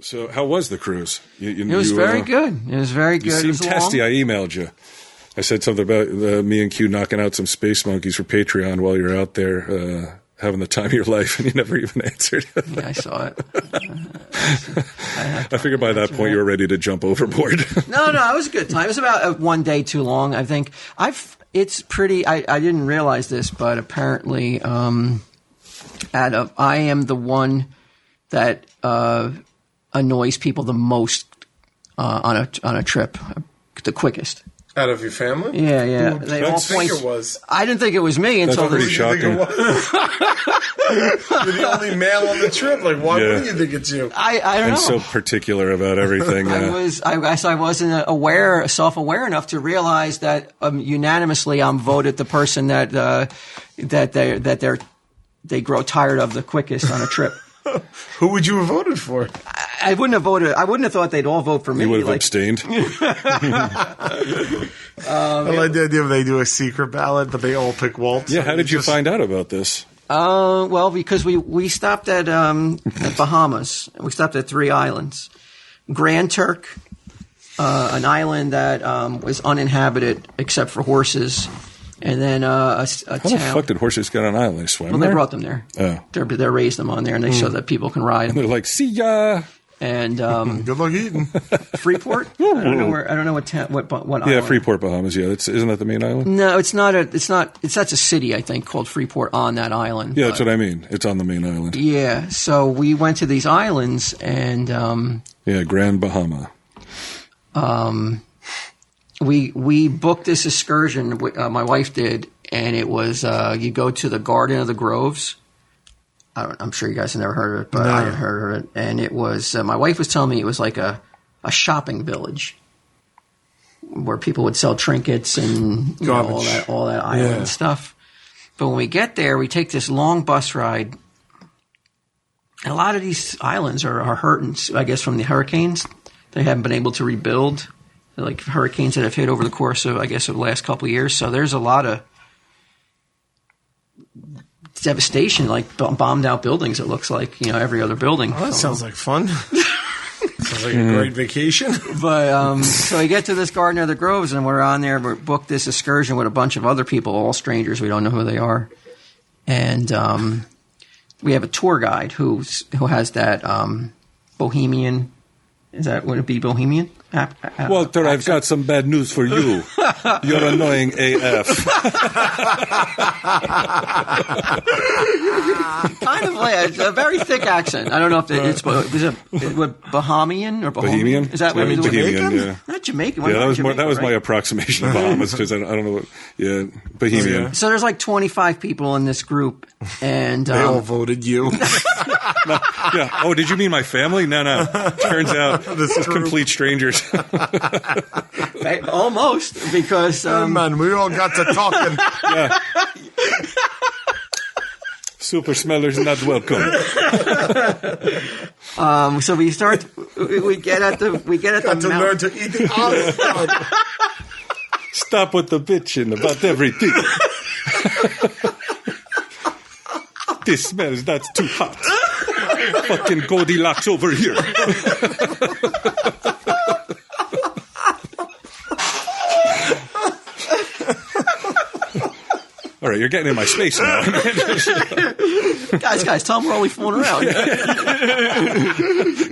So how was the cruise? It was very good. It was very good. You seemed testy. I emailed you. I said something about me and Q knocking out some space monkeys for Patreon while you're out there having the time of your life, and you never even answered. Yeah, I saw it. I figured by that point you were ready to jump overboard. No, it was a good time. It was about one day too long, I think. It's pretty. I didn't realize this, but apparently, I am the one that annoys people the most on a trip, the quickest. Out of your family? Yeah. Ooh, they all think it was. I didn't think it was me until pretty shocking. You're the only male on the trip. Like, why wouldn't you think it's you? I don't know. I'm so particular about everything. I guess I wasn't self-aware enough to realize that unanimously I'm voted the person that they grow tired of the quickest on a trip. Who would you have voted for? I wouldn't have voted. I wouldn't have thought they'd all vote for me. You would have abstained. I like the idea of they do a secret ballot, but they all pick Walt. Yeah, how did you find out about this? Well, because we stopped at Bahamas. We stopped at 3 islands. Grand Turk, an island that was uninhabited except for horses. And then a How town. the fuck did horses get on an island? They swim Well, there? they brought them there. Oh. They raised them on there, and they show that people can ride And them. they're like, see ya. And Good luck eating. Freeport. I don't know what town. What Yeah, island. Freeport, Bahamas. Yeah, isn't that the main island? No, it's not. That's a city, I think, called Freeport on that island. Yeah, that's what I mean. It's on the main island. Yeah. So we went to these islands, and Grand Bahama. we booked this excursion. My wife did, and it was you go to the Garden of the Groves. I'm sure you guys have never heard of it, but I had heard of it. And it was my wife was telling me it was like a shopping village where people would sell trinkets and all that island stuff. But when we get there, we take this long bus ride. And a lot of these islands are hurting, I guess, from the hurricanes. They haven't been able to rebuild. They're like hurricanes that have hit over the course of, I guess, of the last couple of years. So there's a lot of devastation, like bombed out buildings. It looks like, every other building. Oh, that sounds like fun. Sounds like a great vacation. But so we get to this Garden of the Groves, and we're on there. We booked this excursion with a bunch of other people, all strangers. We don't know who they are, and we have a tour guide who has that Bohemian. Would it be Bohemian? Walter, I've got some bad news for you. You're annoying AF. Kind of like a very thick accent. I don't know if it's Bahamian or Bohemian? Is that what it is? Bohemian, yeah. Not Jamaican. Yeah, that Jamaican, was right? my approximation of Bahamas because I don't know what. Yeah, Bohemian. Yeah. So there's like 25 people in this group, and They all voted you. Yeah. Oh, did you mean my family? No. Turns out, complete strangers. almost because Man, we all got to talking. Yeah. Super smellers not welcome. So we get at the Got to learn to eat the olive. Stop with the bitching about everything. This smells, that's too hot. Fucking Goldilocks over here. All right, you're getting in my space now. guys, tell them we're only fooling around.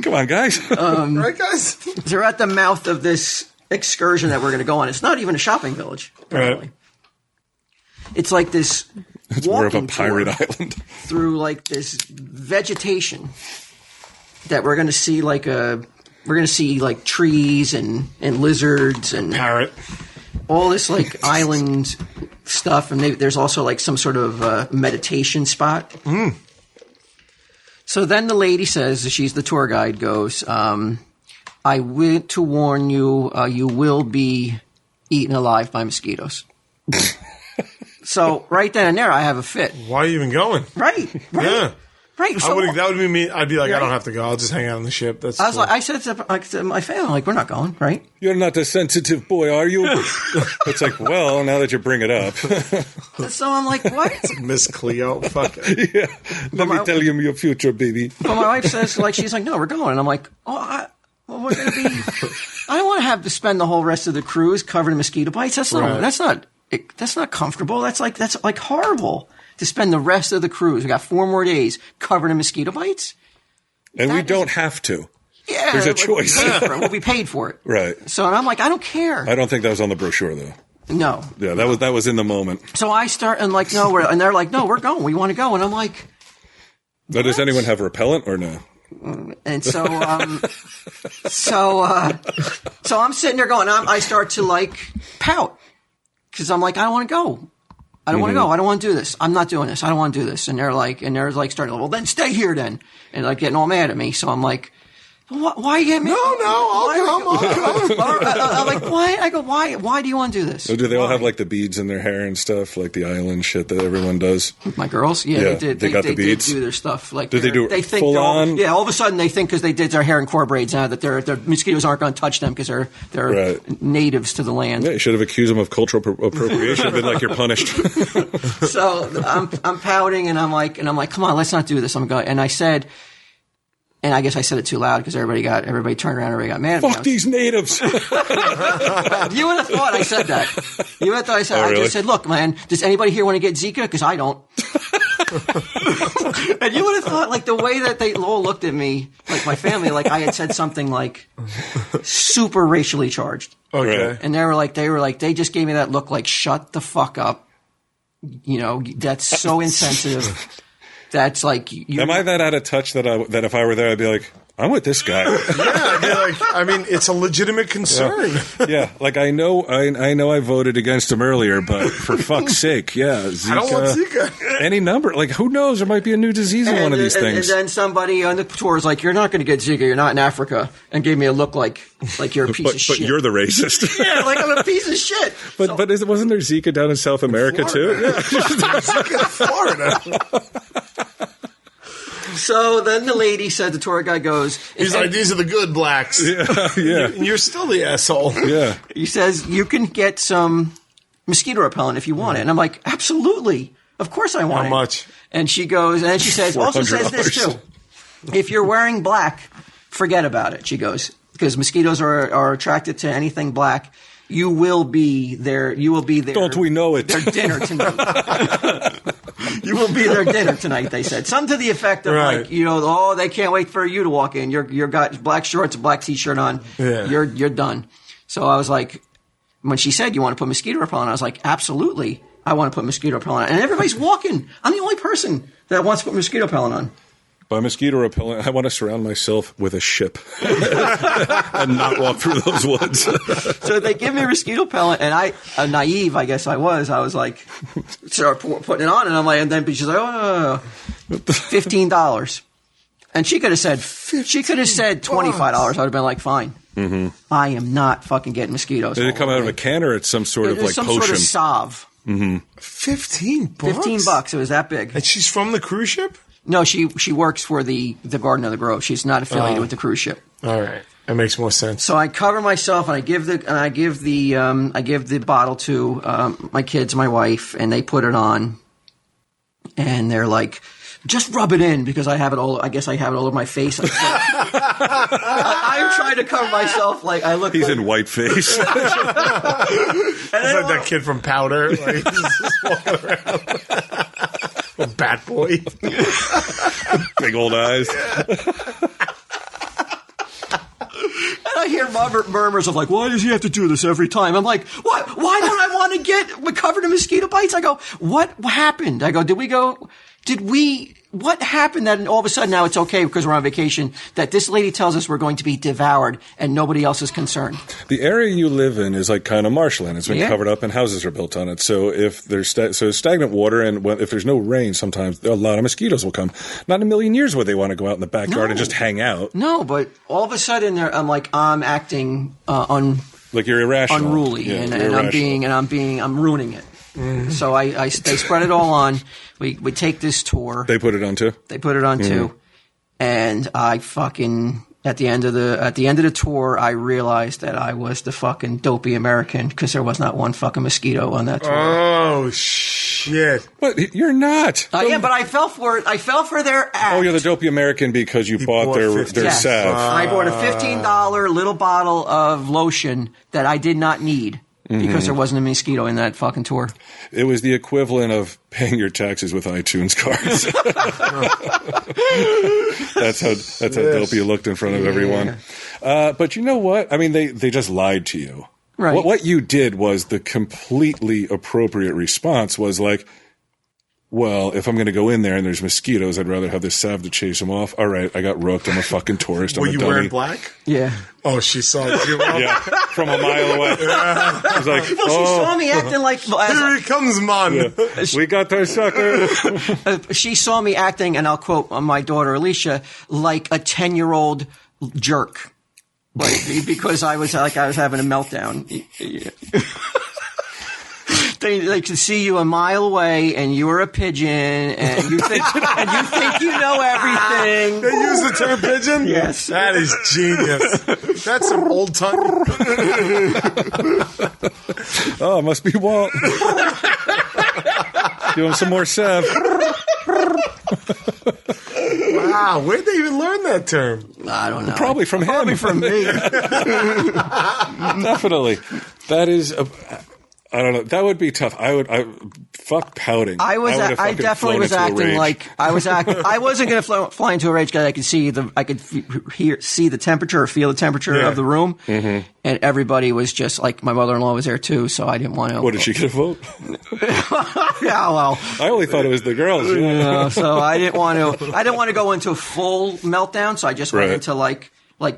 Come on, guys. Right, guys? So we're at the mouth of this excursion that we're going to go on. It's not even a shopping village, apparently. Right. It's like this It's more of a walking pirate tour island. through like this vegetation that we're going to see like trees and lizards and Parrot. all this like island stuff, and there's also like some sort of meditation spot. So then the lady says, she's the tour guide, goes, I want to warn you, you will be eaten alive by mosquitoes. So right then and there, I have a fit. Why are you even going? Right. Yeah. Right. So, that would be me. I'd be like, Right. I don't have to go. I'll just hang out on the ship. That's. I was cool. like, I said to my family, like, we're not going, right? You're not a sensitive boy, are you? It's like, well, now that you bring it up. So I'm like, what? Miss Cleo. Fuck it. Yeah. Let me tell you your future, baby. But my wife says, like, she's like, no, we're going. And I'm like, well, we're going to be. I don't want to have to spend the whole rest of the cruise covered in mosquito bites. That's not comfortable. That's like horrible to spend the rest of the cruise. We got 4 more days covered in mosquito bites. And we don't have to. Yeah, There's a choice. We'll be paid for it. Right. So, and I'm like, I don't care. I don't think that was on the brochure, though. No. Yeah, that was in the moment. So I start and like, no, and they're like, no, we're going. We want to go. And I'm like, Now, does anyone have repellent or no? and so I'm sitting there going, I start to like pout because I'm like, I don't want to go. I don't want to go. I don't want to do this. I'm not doing this. I don't want to do this. And they're like starting, well, then stay here then. And like getting all mad at me. So I'm like, why you get me? No, I'll come. I'm like, why? I go, why do you want to do this? So do they all have like the beads in their hair and stuff, like the island shit that everyone does? My girls? Yeah, Yeah, they did. they got the beads? Did do their stuff. Like, Did they do they think full they're all, on? Yeah, all of a sudden they think because they did their hair in core braids now that their mosquitoes aren't going to touch them because they're Right. natives to the land. Yeah, you should have accused them of cultural appropriation, been like you're punished. So I'm pouting and I'm like, come on, let's not do this. I'm going, and I said, and I guess I said it too loud because everybody turned around, everybody got mad at me. Fuck these natives. You would have thought I said that. You would have thought I said. Oh, really? I just said, look, man, does anybody here want to get Zika? Because I don't. And you would have thought, like, the way that they all looked at me, like my family, like I had said something like super racially charged. Okay. Right. And they just gave me that look like, shut the fuck up. You know, that's so insensitive. That's like, Am I that out of touch that if I were there, I'd be like, I'm with this guy. Yeah, I'd be like, I mean, it's a legitimate concern. Yeah, like I know I voted against him earlier, but for fuck's sake, yeah, Zika. I don't want Zika. Any number, like who knows? There might be a new disease in one of these things. And then somebody on the tour is like, you're not going to get Zika. You're not in Africa. And gave me a look like you're a piece of shit. But you're the racist. Yeah, like I'm a piece of shit. But wasn't there Zika down in South America too? Yeah. Zika in Florida. So then the lady said, the tour guide goes, He's like, these are the good blacks. Yeah. And you're still the asshole. Yeah. he says, you can get some mosquito repellent if you want it. And I'm like, absolutely. Of course I want it. How much? And she goes, and she says, also says this too. If you're wearing black, forget about it. She goes, because mosquitoes are attracted to anything black. You will be there. Don't we know it? Their dinner tonight. You will be their dinner tonight, they said. Something to the effect of Right. like, you know, oh, they can't wait for you to walk in. You're got black shorts, a black t-shirt on. Yeah. You're done. So I was like, when she said you want to put mosquito repellent, I was like, absolutely, I want to put mosquito repellent on. And everybody's walking. I'm the only person that wants to put mosquito repellent on. By mosquito repellent, I want to surround myself with a ship and not walk through those woods. So they give me mosquito repellent, and naive, I guess I was like, start putting it on, and I'm like, and then she's like, oh, $15. And she could have said $25. I would have been like, fine. Mm-hmm. I am not fucking getting mosquitoes. Did it come out of a can or it's some sort of like some potion? sort of salve. $15. $15. It was that big. And she's from the cruise ship? No, she works for the Garden of the Grove. She's not affiliated with the cruise ship. All right. That makes more sense. So I cover myself and I give the bottle to my kids, my wife, and they put it on, and they're like, just rub it in because I have it all. I guess I have it all over my face. I'm trying to cover myself like I look. He's like, in white face. It's like that kid from Powder. Like, he's just walking around. A bat boy. Big old eyes. And I hear murmurs of like, why does he have to do this every time? I'm like, what? Why don't I want to get covered in mosquito bites? I go, what happened? I go, what happened that all of a sudden now it's okay because we're on vacation that this lady tells us we're going to be devoured and nobody else is concerned? The area you live in is like kind of marshland. It's been Yeah. covered up and houses are built on it. So if there's stagnant water and if there's no rain, sometimes a lot of mosquitoes will come. Not in a million years would they want to go out in the backyard and just hang out. No, but all of a sudden I'm acting Like you're irrational. unruly Yeah, and you're I'm irrational. ruining it. So they spread it all on. We take this tour. They put it on too? They put it on too. And I fucking, at the end of the tour, I realized that I was the fucking dopey American because there was not one fucking mosquito on that tour. Oh, shit. But you're not. Yeah, but I fell for it. I fell for their act. Oh, you're the dopey American because you bought their salve. I bought a $15 little bottle of lotion that I did not need because there wasn't a mosquito in that fucking tour. It was the equivalent of paying your taxes with iTunes cards. That's how dopey you looked in front of everyone. But you know what? I mean, they just lied to you. Right. What you did was the completely appropriate response was like, well, if I'm going to go in there and there's mosquitoes, I'd rather have this salve to chase them off. All right, I got rooked. I'm a fucking tourist. I'm Were a you dummy. wearing black? Yeah. Oh, she saw you. Yeah, from a mile away. She was like, She saw me acting like... Here he comes, man. Yeah. We got their sucker. She saw me acting, and I'll quote my daughter Alicia, like a 10-year-old jerk. Because I was having a meltdown. They can see you a mile away, and you're a pigeon, and you think you know everything. They use the term pigeon? Yes. That is genius. That's some old tongue. Oh, it must be Walt. Doing some more salve. Wow, where'd they even learn that term? I don't know. Probably from him. Probably from me. Definitely. That is... I don't know. That would be tough. Fuck pouting. I definitely was acting like I was acting. I wasn't going to fly into a rage because I could see see the temperature or feel the temperature of the room, and everybody was just like my mother-in-law was there too, so I didn't want to. What, did she get a vote? Yeah, well, I only thought it was the girls. So I didn't want to. I didn't want to go into a full meltdown, so I just went into like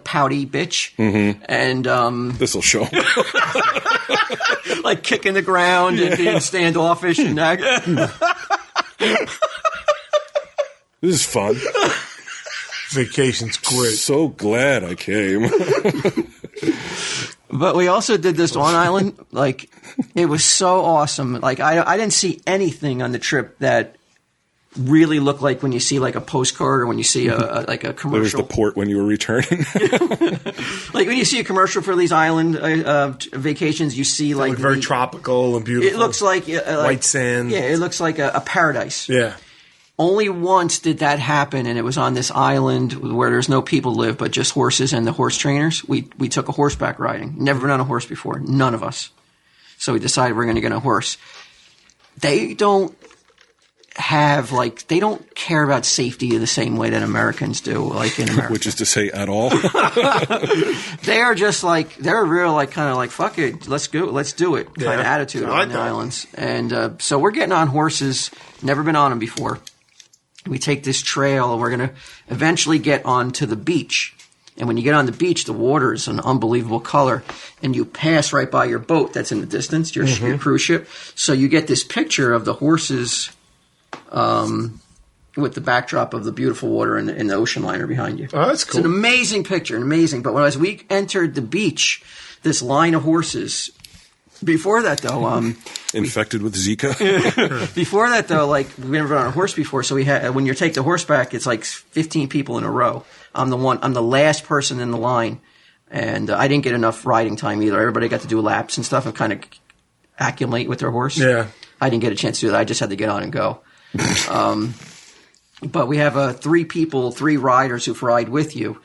pouty bitch, and This will show. like kicking the ground and being standoffish and This is fun. Vacation's great. So glad I came. But we also did this on island. Like, it was so awesome. Like, I didn't see anything on the trip that really looked like when you see like a postcard or when you see a commercial. It was the port when you were returning. Like when you see a commercial for these island vacations, you see like very tropical and beautiful. It looks like white sand. Yeah, it looks like a paradise. Yeah. Only once did that happen, and it was on this island where there's no people live, but just horses and the horse trainers. We took a horseback riding. Never been on a horse before, none of us. So we decided we're going to get on a horse. They don't they don't care about safety the same way that Americans do, like in America. Which is to say, at all. They are just like, they're real, like, kind of like, fuck it, let's do it kind of attitude on the islands. And so we're getting on horses, never been on them before. We take this trail, and we're going to eventually get onto the beach. And when you get on the beach, the water is an unbelievable color, and you pass right by your boat that's in the distance, your cruise ship. So you get this picture of the horses with the backdrop of the beautiful water and the ocean liner behind you. Oh, that's cool. It's an amazing picture, amazing. But as we entered the beach, this line of horses. Before that, though, infected with Zika. Before that, though, like we've never been on a horse before, so we had when you take the horseback, it's like 15 people in a row. I'm the last person in the line, and I didn't get enough riding time either. Everybody got to do laps and stuff and kind of acclimate with their horse. Yeah, I didn't get a chance to do that. I just had to get on and go. But we have 3 riders who ride with you,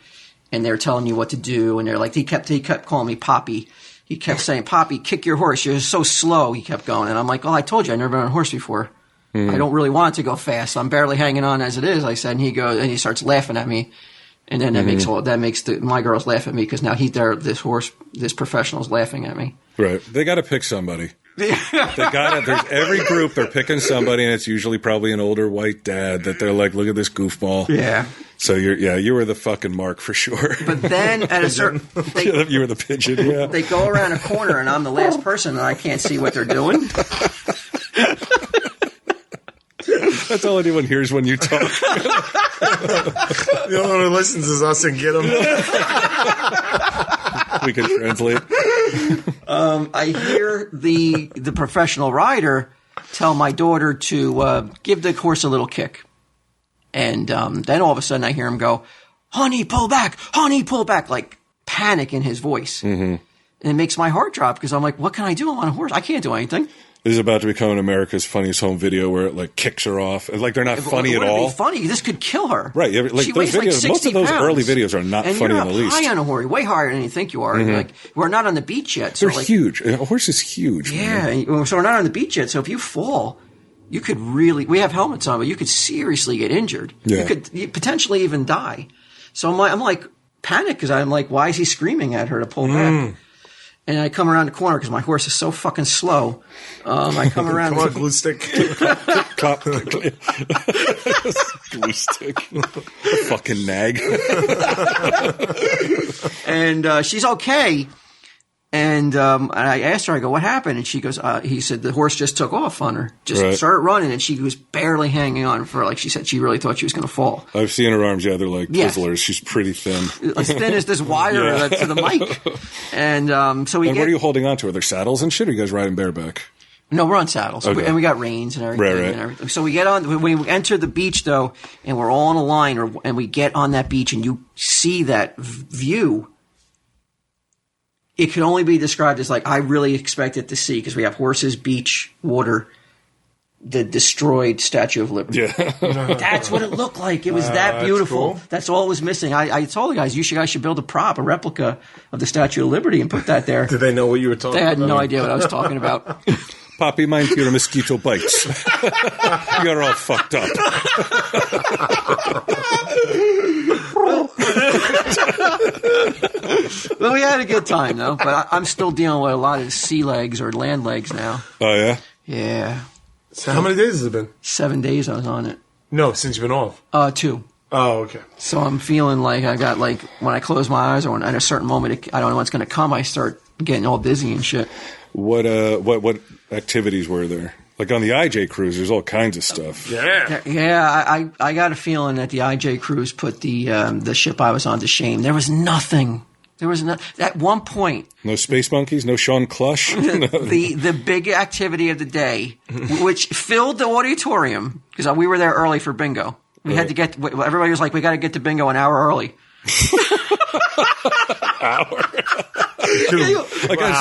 and they're telling you what to do, and they're like he kept calling me Poppy. He kept saying, Poppy, kick your horse. You're so slow. He kept going. And I'm like, I told you, I've never been on a horse before. I don't really want it to go fast. I'm barely hanging on as it is, I said. And he starts laughing at me. And then that makes my girls laugh at me because now this professional's laughing at me. Right. They got to pick somebody. There's every group, they're picking somebody, and it's usually probably an older white dad that they're like, look at this goofball. Yeah. So you were the fucking mark for sure. But then at a certain, you were the pigeon. Yeah. They go around a corner, and I'm the last person, and I can't see what they're doing. That's all anyone hears when you talk. The only one who listens is us and get them. We can translate. I hear the professional rider tell my daughter to give the horse a little kick. And then all of a sudden I hear him go, honey, pull back, like panic in his voice. Mm-hmm. And it makes my heart drop because I'm like, what can I do? I'm on a horse. I can't do anything. This is about to become America's Funniest Home Video where it like kicks her off. And, like they're not funny at all. Be funny. This could kill her. Right. Yeah, like she those weighs videos, like most of those pounds. early videos are not and funny you're in the least. High on a horse, way higher than you think you are. Mm-hmm. Like we're not on the beach yet. So they're huge. A horse is huge. Yeah. And so we're not on the beach yet. So if you fall, you could really. We have helmets on, but you could seriously get injured. Yeah. You could potentially even die. So I'm like panic because I'm like, why is he screaming at her to pull back? And I come around the corner because my horse is so fucking slow. I come around. Come on, glue stick. Clap. Glue stick. Fucking nag. And she's okay. And I asked her, I go, what happened? And she goes, he said the horse just took off on her. Just started running, and she was barely hanging on for, like she said, she really thought she was going to fall. I've seen her arms. Yeah, they're like Twizzlers. She's pretty thin. As thin as this wire to the mic. And so we And get... what are you holding on to? Are there saddles and shit, or are you guys riding bareback? No, we're on saddles. Okay. And we got reins and everything. Right. And everything. So we get on, when we enter the beach, though, and we're all on a line, and we get on that beach, and you see that view... It can only be described as like I really expected to see because we have horses, beach, water, the destroyed Statue of Liberty. Yeah. That's what it looked like. It was that beautiful. That's cool. That's all it was missing. I told the guys, you guys should build a replica of the Statue of Liberty and put that there. Did they know what you were talking about? They had no idea what I was talking about. Poppy, mind your mosquito bites. You're all fucked up. Well, we had a good time, though. But I'm still dealing with a lot of sea legs or land legs now. Oh, yeah? Yeah. So how many days has it been? 7 days I was on it. No, since you've been off. 2. Oh, okay. So I'm feeling like I got like when I close my eyes or when at a certain moment I don't know what's going to come, I start getting all dizzy and shit. What activities were there? Like on the IJ cruise, there's all kinds of stuff. Yeah. I got a feeling that the IJ cruise put the ship I was on to shame. There was nothing. There was no at one point. No space monkeys, no Sean Clush. the big activity of the day, which filled the auditorium because we were there early for bingo. We had to get. Everybody was like, "We got to get to bingo an hour early." Like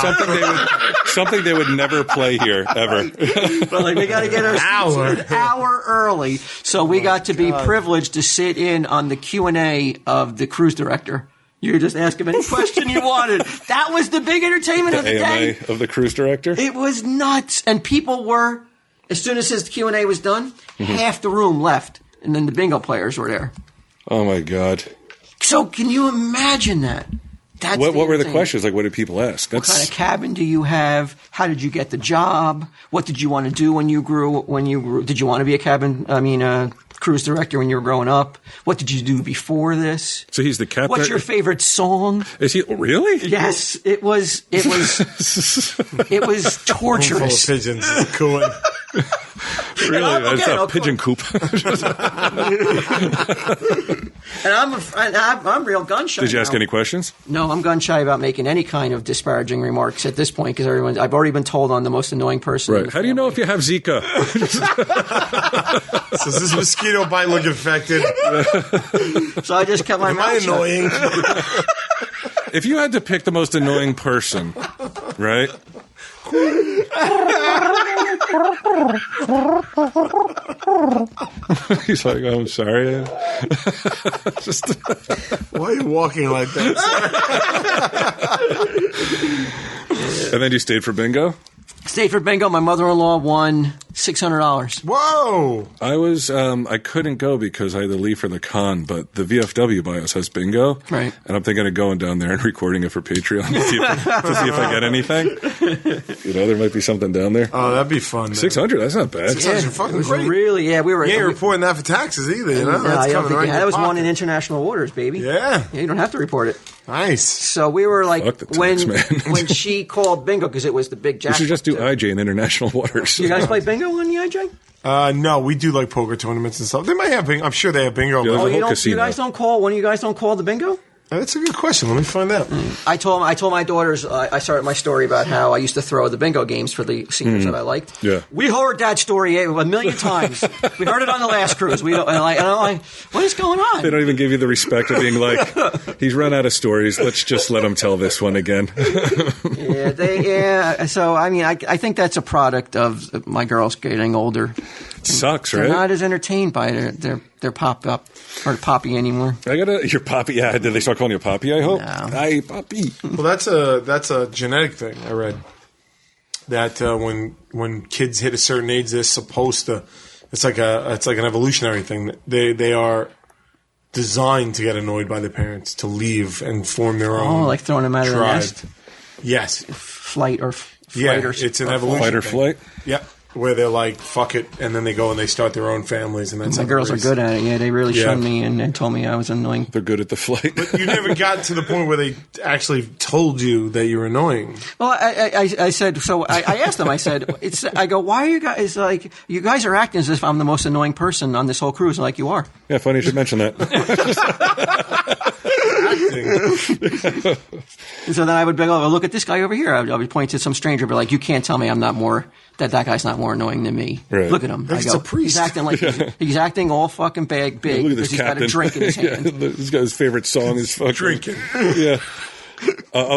something they would never play here ever. But like we got to get our an hour early, so we got to be privileged to sit in on the Q&A of the cruise director. You just ask him any question you wanted. That was the big entertainment of the AMA day. Of the cruise director. It was nuts, and people were. As soon as his Q&A was done, half the room left, and then the bingo players were there. Oh my god! So can you imagine that? That's what were the questions? Like, what did people ask? What kind of cabin do you have? How did you get the job? What did you want to do when you grew? Did you want to be a cruise director when you were growing up? What did you do before this? So he's the captain. What's your favorite song? Is he really? Yes, it was torturous. Full of pigeons cooing. Really? That's a pigeon coop. And I'm real gun shy. Did you ask now. any questions? No, I'm gun shy about making any kind of disparaging remarks at this point because I've already been told I'm the most annoying person. Right. How do you know if you have Zika? So is this mosquito bite look infected? So I just kept my mouth shut. Annoying? If you had to pick the most annoying person, right? He's like, oh, I'm sorry. Just Why are you walking like that? And then you stayed for bingo? Stayed for bingo. My mother-in-law won $600. Whoa! I was, I couldn't go because I had to leave for the con, but the VFW by us has bingo. Right. And I'm thinking of going down there and recording it for Patreon to see if I get anything. You know, there might be something down there. Oh, that'd be fun. Man. 600, that's not bad. 600 fucking It was great. really, we were. You ain't reporting that for taxes either, you know? No, That's I don't coming think right in that your was one pocket. in international waters, baby. Yeah. You don't have to report it. Nice. So we were like, Fuck the tax, man. when she called bingo, because it was the big We jackpot. should just do IJ in international waters. You guys play bingo on the IJ? No, we do like poker tournaments and stuff. They might have bingo. I'm sure they have bingo. Yeah, but- there's a whole You casino. guys don't call, one of you guys don't call the bingo? That's a good question. Let me find out. I told my daughters, I started my story about how I used to throw the bingo games for the seniors that I liked. Yeah. We heard that story a million times. We heard it on the last cruise. And I'm like, what is going on? They don't even give you the respect of being like, he's run out of stories. Let's just let him tell this one again. Yeah. So, I mean, I think that's a product of my girls getting older. Sucks, They're right? not as entertained by their pop up or poppy anymore. Your poppy. Yeah, did they start calling you poppy? I hope. No. Hi, poppy. Well, that's a genetic thing. I read that when kids hit a certain age, they're supposed to. It's like an evolutionary thing. They are designed to get annoyed by their parents, to leave and form their own. Oh, like throwing them out of the tribe. nest. Yes. Flight or It's an evolution. Fight or thing. flight? Yeah. Where they're like, fuck it, and then they go and they start their own families, and that's My girls are good at it. Yeah, they really shunned me and told me I was annoying. They're good at the flight. But you never got to the point where they actually told you that you were annoying. Well, I said, so I asked them, I said, I go, why are you guys, like, you guys are acting as if I'm the most annoying person on this whole cruise, like you are. Yeah, funny you should mention that. And so then I would be like, oh, look at this guy over here. I would point to some stranger, but like, you can't tell me I'm not more, that guy's not more annoying than me. Right. Look at him. Like it's a priest. He's acting like, he's acting all fucking big Look at because this he's got captain. a drink in his hand. This guy's favorite song is fucking Drinking. Yeah.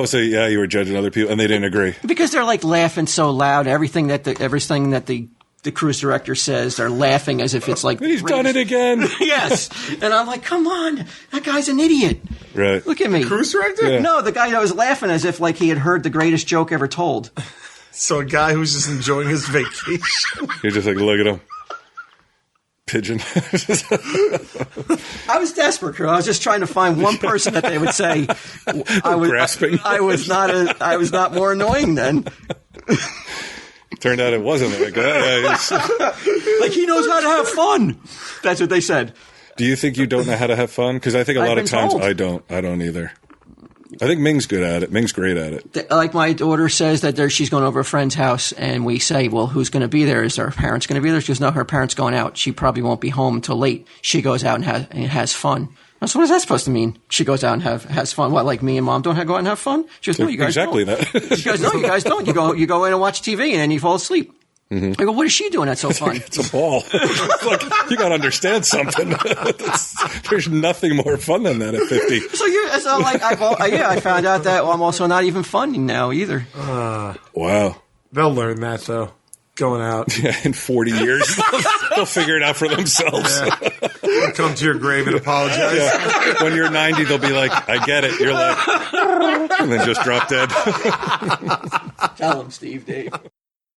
So yeah, you were judging other people, and they didn't agree. Because they're like laughing so loud, everything that the cruise director says, they're laughing as if it's like He's done it again. Yes, and I'm like, come on, that guy's an idiot. Right. Look at me, Cruise director? Yeah. No, the guy that was laughing as if like he had heard the greatest joke ever told. So a guy who's just enjoying his vacation. You're just like, look at him. Pigeon. I was desperate, Drew. I was just trying to find one person that they would say Grasping. I was not more annoying then. Turned out it wasn't like that. Like he knows how to have fun. That's what they said. Do you think you don't know how to have fun? Because I think a lot of been times told. I don't. I don't either. I think Ming's good at it. Ming's great at it. Like my daughter says that she's going over a friend's house, and we say, well, who's going to be there? Is her parents going to be there? She goes, no, her parents going out. She probably won't be home until late. She goes out and has fun. I said, what is that supposed to mean? She goes out and has fun. What, like me and Mom don't go out and have fun? She goes, no, you guys Exactly don't. that. She goes, no, you guys don't. You go in and watch TV, and then you fall asleep. Mm-hmm. I go, what is she doing that's so fun? It's a ball. Like, you got to understand something. There's nothing more fun than that at 50. So I found out that I'm also not even fun now either. Wow. They'll learn that, though, going out. Yeah, in 40 years, they'll figure it out for themselves. Yeah. They'll come to your grave and apologize. Yeah. When you're 90, they'll be like, I get it. You're like, and then just drop dead. Tell him, Steve, Dave.